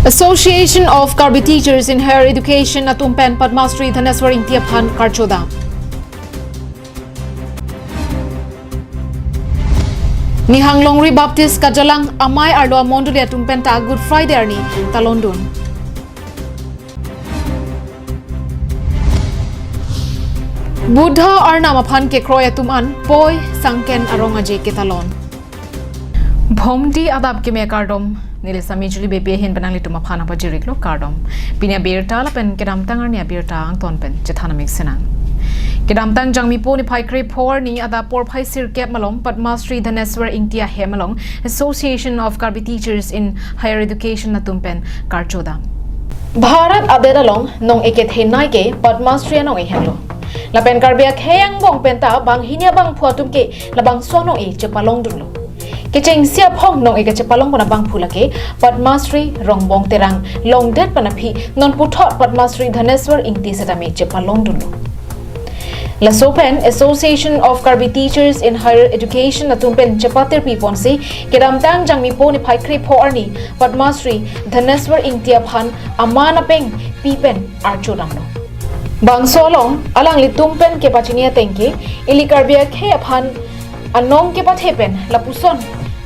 Association of Karbi Teachers in Higher Education Atumpen Padmasri Dhaneswar Intiaphan Karchoda. Nihanglongri Baptist Kajalang Amai Arlo Monduli Atumpen Ta Good Friday Arni Talondun. Buddha Arna Maphan ke Kroya Tuman Poi Sangken Arongaje ke Talon. Bhomdi Adap ke me Kardom Nilisa Mijuli Baby Hin Banali to Mapana Pajiriklo Kardom. Pinya Abirta Lapen Kedam Tangar ni Abirta Ang Tonpen Jethanamik Senang. Kedam Tang Jangmi Po ni Pai Kre Por ni Adap Por Pai Sir Kep Malong Padmasri Dhaneswar Intia Hemalong Association of Karbi Teachers in Higher Education Atumpen Karchoda. Bharat Adedalong Nong Eket Hinai ke Padmasri Nong Ihemlo. Lapen Karbiak Heyang Bong Penta Bang Hinya Bang Puatum ke Labang Sono E Cepalong Dunlo. Keceng siap hong nong ega cepalong pana bang pulake Padmasri rongbong terang long det panapi non puthot Padmasri Dhaneswar Ingti setame cepalong dunlo. La Sopen Association of Karbi Teachers in Higher Education Atumpen Cepatir Piponsi Kedam Tang Jangmi Po ni Pai Kre Po Arni Padmasri Dhaneswar Ingti Aphan Amana Peng Pipen Archodamno. Bang solong alang litumpen ke pachinia tengke ili Karbiak he aphan anong ke pathepen lapuson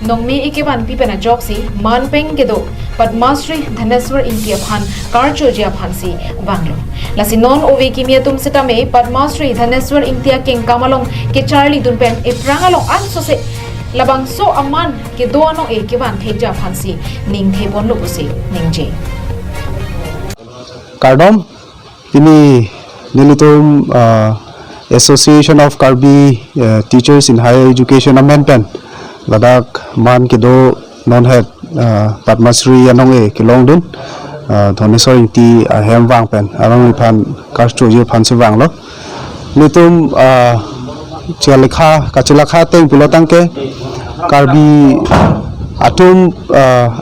nong mi ikiban pipen a joksi manpeng kedo Padmasri Dhaneswar Inti Aphan Karchoji Aphansi Banglo lasi non ove kimia tum setame Padmasri Dhaneswar Intia King Kamalong ke Charlie Dunpen e prangalong anso se labang so aman ke doano e kiban theja Aphansi ning thebon lobuse ningje Kardom ini nilitum Association of Karbi Teachers in Higher Education Amendment Ladak man kido non head Padmasri anong e kilong dun Dhaneswar Inti hem wang pen arong pan Karchoji pan se wang lo litum chialekha kachilakha teng pilotang ke Karbi atum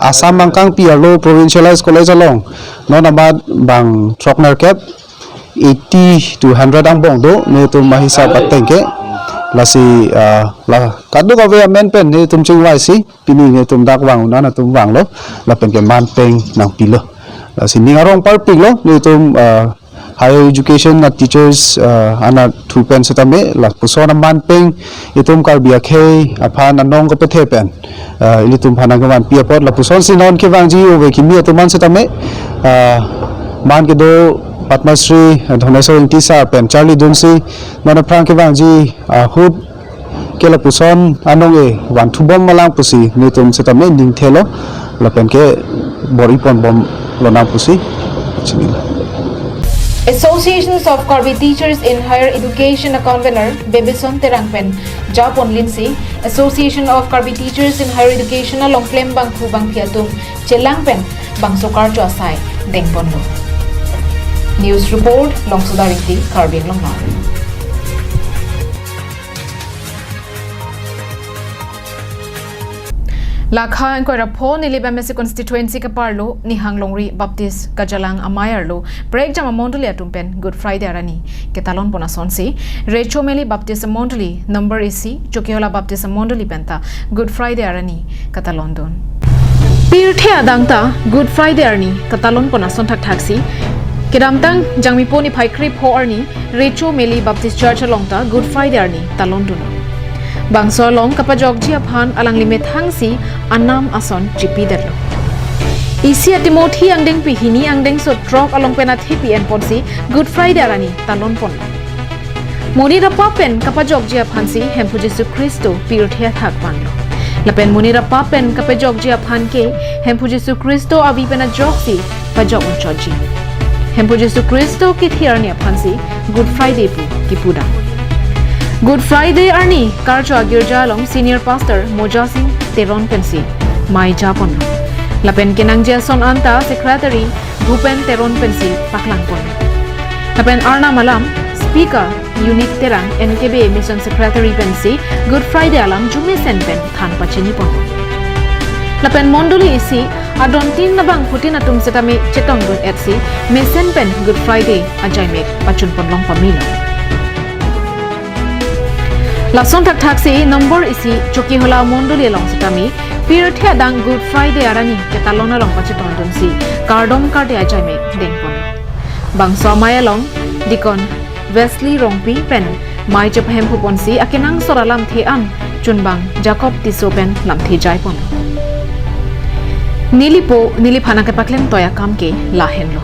Assam mangkang pialo provincialized college along non abad bang trokner cap 80 to 100 ang bong do nito mahisa patengke lasi la kadu ka ve amen pen ni tum ching wai si pini ni tum dak wang na tum wang lo la pen ke man peng nang pilo lasi ni arong par ping lo ni tum higher education na teachers ana thu pen setame la pusona man peng itum kar bia khe aphan anong ko pethe pen ili tum phana gawan pia pot la puson sinon ke wang ji ove ki mi tum man setame man ke do Padmasri Dhaneswar Inti sa pen Charlie Dunsi mana prang ke wangji hud ke la puson anong e wan thubom malang pusi nitum setame ning thelo la pen ke boripon bom lonang pusi chinila. Associations of Karbi Teachers in Higher Education Convener Bebison Terangpen Japon Lindsay Association of Karbi Teachers in Higher Education along Flem Bang Khu Bang Piatum Chelangpen Bang Sokar Chosai Dengpondo. News report Longsudarinti Karbin Longnar. Lakha and Koirapo Nilibamesi constituency Kaparlo, Nihanglongri Baptist Kajalang Amayarlo, Break Jama Monduli Atumpen, Good Friday Arani, Ketalon Ponasonsi, Rechomeli Baptist Monduli, Number AC, Chokiola Baptist Monduli Penta, Good Friday Arani, Katalondon. Pirthe Adangta, Good Friday Arani, Katalon Ponason Taxi. Kedamtang Jangmi Po ni Pai Kre Po Arni Recho Meli Baptist Church alongta Good Friday Arni Talondun. Bangso along kapajogji aphan alang limit hangsi anam ason jipi derlo. Isi atimoti angdeng pihini angdeng so trok along penat hipi and ponsi Good Friday Arani Talon pon. Munira papen kapajogji aphansi Hempu Jesu Kristo pirthia thak panglo. Lapen munira papen kapajogji aphan ke Hempu Jesu Kristo avi pena jogsi pajog unchoji. Hempu Jesu Kristo ki thiarni aphansi Good Friday pu kipuda. Good Friday arni Karcho Agirja along Senior Pastor Moja Singh Teron Pensi Mai Japon. Lapen kinangja son anta Secretary Bhupen Teron Pensi Paklangpon. Lapen Arna Malam Speaker Unit Terang NKB Mission Secretary Pensi Good Friday alam Jume Senpen Than Pachini Pon. Lapen Monduli isi adontin na bang putin atum setame chetong dun etsi mesen pen Good Friday ajaimek pachun ponlong pamila. Lason tak taksi number isi choki hola Monduli long setame Pirthia dang Good Friday arani ketalona long pachiton dunsi kardom karte ajai me dengpon bang somaya long dikon Wesley rongpi pen mai jephem puponsi akinang soralam the an chunbang Jacob tisopen lam the jai pon niliphana ke paklem toya kam ke lahen lo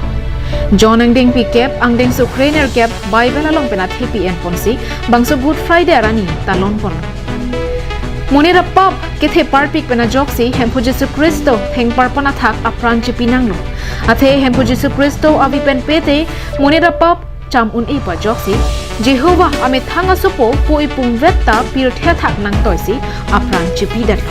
John angdeng pi cap angdeng Ukrainer cap Bible along penat happy and ponsi bangso Good Friday arani talon pon Monira pop kethe parpik pena joksi hempu Jesu Kristo heng parpana thak apran chipinang lo athe hempu Jesu Kristo avipen pete monira pop cham un e pa joksi Jehovah ame thanga supo pui pungvetta pirthya thak nang toisi apran chipidat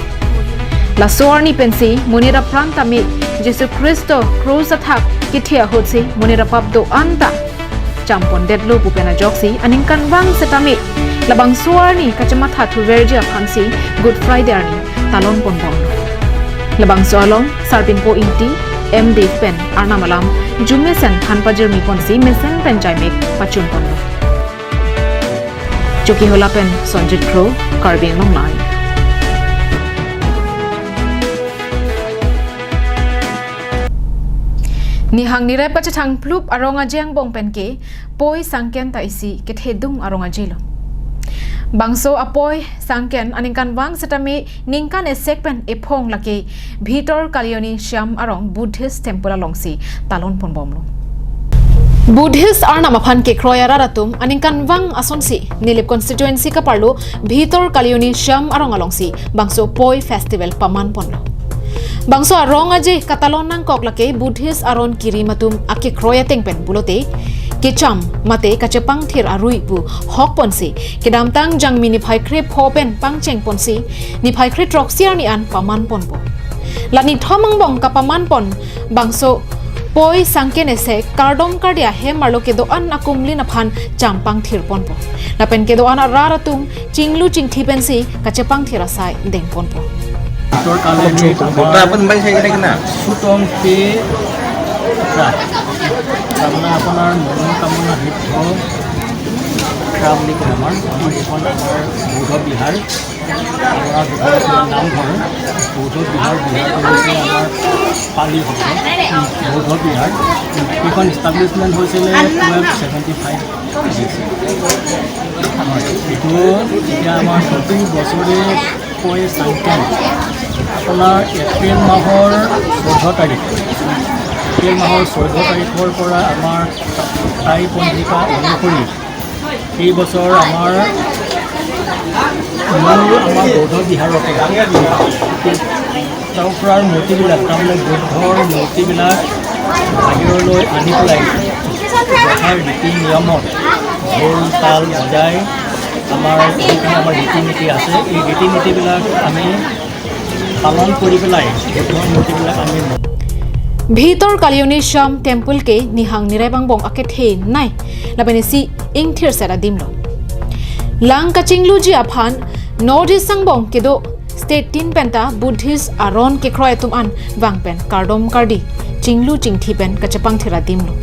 la soarni pensi monira pranta me Jesu Kristo cross athak kithia hotsi monira pop do anta champon dedlo pupena joksi aning kanwang setame labang suarni kachamatha thu verja phansi Good Friday ni talon ponbom labang sualong sarpin po inti md pen arnamalam jumesen thanpajir mi ponsi mesen penjaimek pachun ponlo choki hola pen sonjit kro karbin long nai ni hang ni rep pachang plup aronga jeng bong penke poi sangken ta isi ke thedung aronga jelo bangso apoy sangken aningkan wang setami ningkan esekpen ephong lake bhitor kalioni syam arong Buddhist temple alongsi talon ponbomlo Buddhist arna maphan ke kroyara ratum aningkan wang asonsi nilip constituency ka parlo bhitor kalioni syam arong alongsi bangso poi festival paman ponlo bangso arong aje katalon nang kok lake Buddhist aron kiri matum ake kroya tengpen bulote Kicham mate kachepang thir arui bu hok ponsi kedamtang jang mini phai kre phopen pangcheng ponsi ni phai kre troxiar ni an paman ponpo lani thomang bong ka paman pon bangso poi sangken ese kardom kardia he marlo ke do an akumli na phan champang thir ponpo la pen ke do an araratum chinglu chingthi pensi kachepang thira sai deng ponpo tor kale ni ta pun bai sai kana kana sutong pe কামনা আপনার মনোকামনা সিদ্ধ কাম লিখে আমার এখন আমার বৌদ্ধ বিহার আমার নামঘর বৌদ্ধ বিহার বিহার আমার পালি শব্দ বৌদ্ধ বিহার এইখন ইষ্টাব্লিছমেণ্ট হৈছিলে 1275 এইটো এতিয়া আমাৰ প্ৰতি বছৰে কৈ চাংকেন আপোনাৰ এপ্ৰিল মাহৰ 14 তাৰিখ এপ্ৰিল মাহৰ 14 তাৰিখৰ পৰা আমাৰ টাই পঞ্জিকা অনুসৰি এই বছৰ আমাৰ বৌদ্ধ বিহাৰতে তাৰ মূৰ্তিবিলাক তাৰমানে বুদ্ধৰ মূৰ্তিবিলাক বাহিৰলৈ আনি পেলাই যথাৰ ৰীতি নিয়মত ঢোল তাল বজাই আমাৰ যিখিনি আমাৰ ৰীতি নীতি আছে এই ৰীতি নীতিবিলাক আমি পালন কৰি পেলাই বুদ্ধৰ মূৰ্তিবিলাক আমি Bhitor Kalioni Sham Temple ke nihang nirebang bong ake the nai labenisi ingthir sera dimlo lang kachinglu ji aphan Northeast sangbong kedo state tin penta Buddhist aron ke kroetum an wangpen kardom kardi chinglu chingthi pen kachapang thira dimlo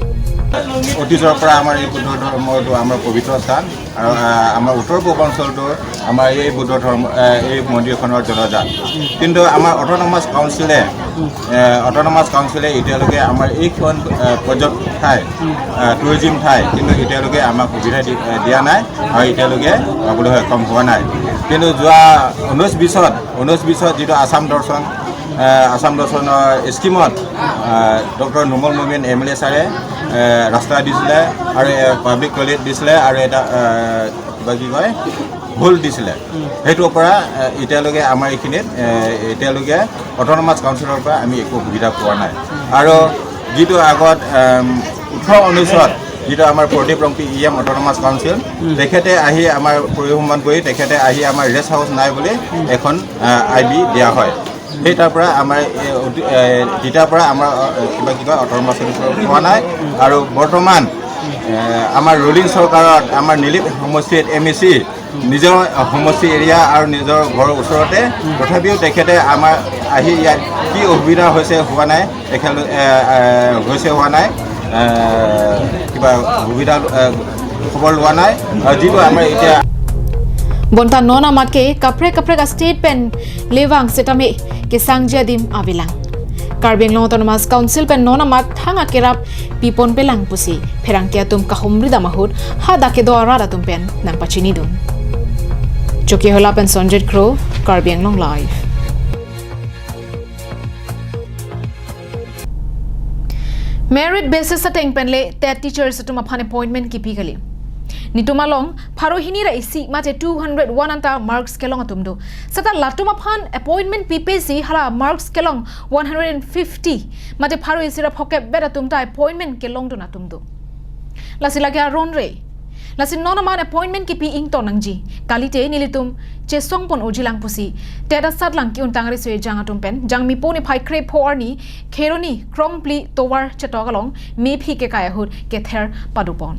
অতীতৰ পৰা আমাৰ এই বুদ্ধ ধৰ্মটো আমাৰ পবিত্ৰ স্থান আৰু আমাৰ উত্তৰ পূৰ্বাঞ্চলটোৰ আমাৰ এই বুদ্ধ ধৰ্ম এই মন্দিৰখনৰ জনজাত কিন্তু আমাৰ অট'নমাছ কাউন্সিলে এতিয়ালৈকে আমাৰ এইখন পৰ্যটন ঠাই টুৰিজিম ঠাই কিন্তু এতিয়ালৈকে আমাক সুবিধা দিয়া নাই আৰু এতিয়ালৈকে পাবলৈ সক্ষম হোৱা নাই কিন্তু যোৱা 19-20 যিটো আসাম দৰ্শনৰ স্কিমত ডক্টৰ নুমল মুমিন MLA ছাৰে ৰাস্তা দিছিলে আৰু পাব্লিক টয়লেট দিছিলে আৰু এটা কিবা কি কয় হোল দিছিলে সেইটোৰ পৰা এতিয়ালৈকে আমাৰ এইখিনিত এতিয়ালৈকে অট'নমাছ কাউন্সিলৰ পৰা আমি একো সুবিধা পোৱা নাই আৰু যিটো আগত 18-19 যিটো আমাৰ Pradip Rongpi EM autonomous council তেখেতে আহি আমাৰ পৰিভ্ৰমণ কৰি তেখেতে আহি আমাৰ ৰেষ্ট হাউচ নাই বুলি এখন IB দিয়া হয় সেই তাৰ পৰা আমাৰ যেতিয়াৰ পৰা আমাৰ কিবা কিবা অট'নমাছ হোৱা নাই আৰু বৰ্তমান আমাৰ ৰুলিং চৰকাৰত আমাৰ নিলিপ সমষ্টিত MEC নিজৰ সমষ্টি এৰিয়া আৰু নিজৰ ঘৰৰ ওচৰতে তথাপিও তেখেতে আমাৰ আহি ইয়াত কি অসুবিধা হৈছে হোৱা নাই তেখেতে হোৱা নাই কিবা সুবিধা খবৰ লোৱা নাই আৰু যিটো আমাৰ এতিয়া bonta nona matke kapre ka state pen lewang setame ke sangja dim abilang Karbi Anglong Autonomous Council pen nona mat hanga kerap pipon pelang pusi pherang kya tum kahumri damahut ha dake do arada tum pen nang pachini dun Choki hola pen Sonjet Crow Karbi Anglong live Merit basis sa teng penle te teachers sa tumaphan appointment ki pigali Nitumalong Parohini ra isi mate 201 anta marks kelong atumdo sata latumaphan appointment PPC hala marks kelong 150 mate Paro isira phoke beta tumta appointment kelong do natumdo lasila ke aron re lasin nona man appointment ki pi ing to nangji kalite nilitum chesong pon ujilang pusi teda satlang ki untang re swe jang atum pen jang mi poni phai kre phorni kheroni krongpli towar chetogalong me phi ke kaya hut ke ther padupon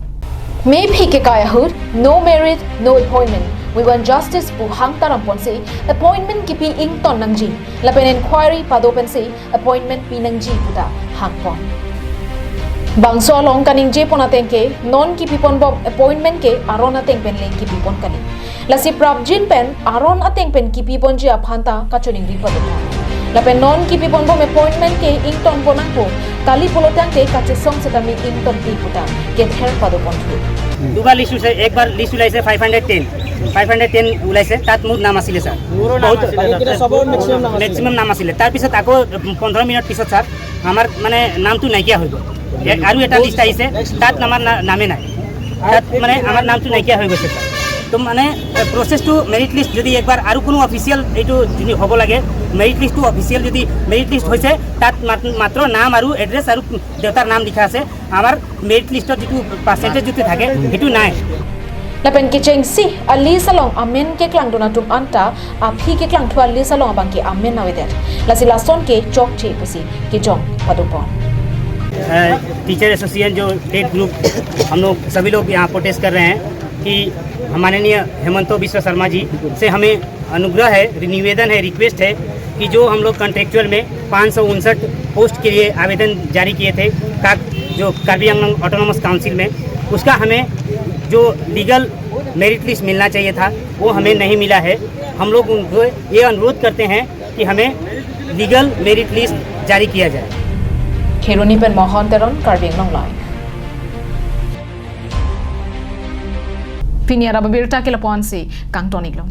Maybe Kekayahud, no merit, no appointment. We want justice pu hang taram ponse appointment kipi ing ton nangji. Lapen inquiry padopen se appointment pi nangji puta hang pon. Bangso along kaning je pon atengke non kipi pon bob appointment ke aron ateng pen leng kipi pon kani. Lasi prabjin pen aron ateng pen kipi pon je aphanta kachoning ri padopon. Lapen non kipi pon bob appointment ke ing ton ponang po kali polotang te kache song setami ing ton pi puta ke ther padopon thu. দুবার list উলাইছে একবার list উলাইছে 510 উলাইছে তাত মোৰ নাম আছিল sir maximum নাম আছিল তাৰ পিছত আকৌ 15 মিনিট পিছত স্যাৰ আমাৰ মানে নামটো নাইকিয়া হৈ গ'ল আৰু এটা লিস্ট আহিছে তাত আমাৰ নামে নাই তাত মানে আমাৰ নামটো নাইকিয়া হৈ গৈছে স্যাৰ তো মানে প্ৰসেসটো মেৰিট লিস্ট যদি একবাৰ আৰু কোনো অফিচিয়েল এইটো যদি হ'ব লাগে মেৰিট লিষ্টটো অফিচিয়েল যদি মেৰিট লিষ্ট হৈছে তাত মাত্ৰ নাম আৰু এড্ৰেছ আৰু দেউতাৰ নাম লিখা আছে আমাৰ মেৰিট লিষ্টত যিটো পাৰ্চেন্টেজ যিটো থাকে সেইটো নাই Lapen kicheng si ali salong amen ke klang dona tum anta aphi ke klang thwa ali salong abang ke amen nawedet lasi lason ke chok che pusi ke jong padupon teacher association जो state group हम लोग सभी लोग यहाँ protest कर रहे हैं कि माननीय हेमंतो बिश्व शर्मा जी से हमें अनुग्रह है निवेदन है रिक्वेस्ट है कि जो हम लोग कॉन्ट्रेक्चुअल में 559 पोस्ट के लिए आवेदन जारी किए थे जो कार्बी आंगलोंग ऑटोनोमस काउंसिल में उसका हमें जो लीगल मेरिट लिस्ट मिलना चाहिए था वो हमें नहीं मिला है हम लोग उनको ये अनुरोध करते हैं कि हमें लीगल मेरिट लिस्ट जारी किया जाए Kheroni pen Mohan Teron Karbi Anglong live Pinia Abirta ke lapon se Kang Toniglong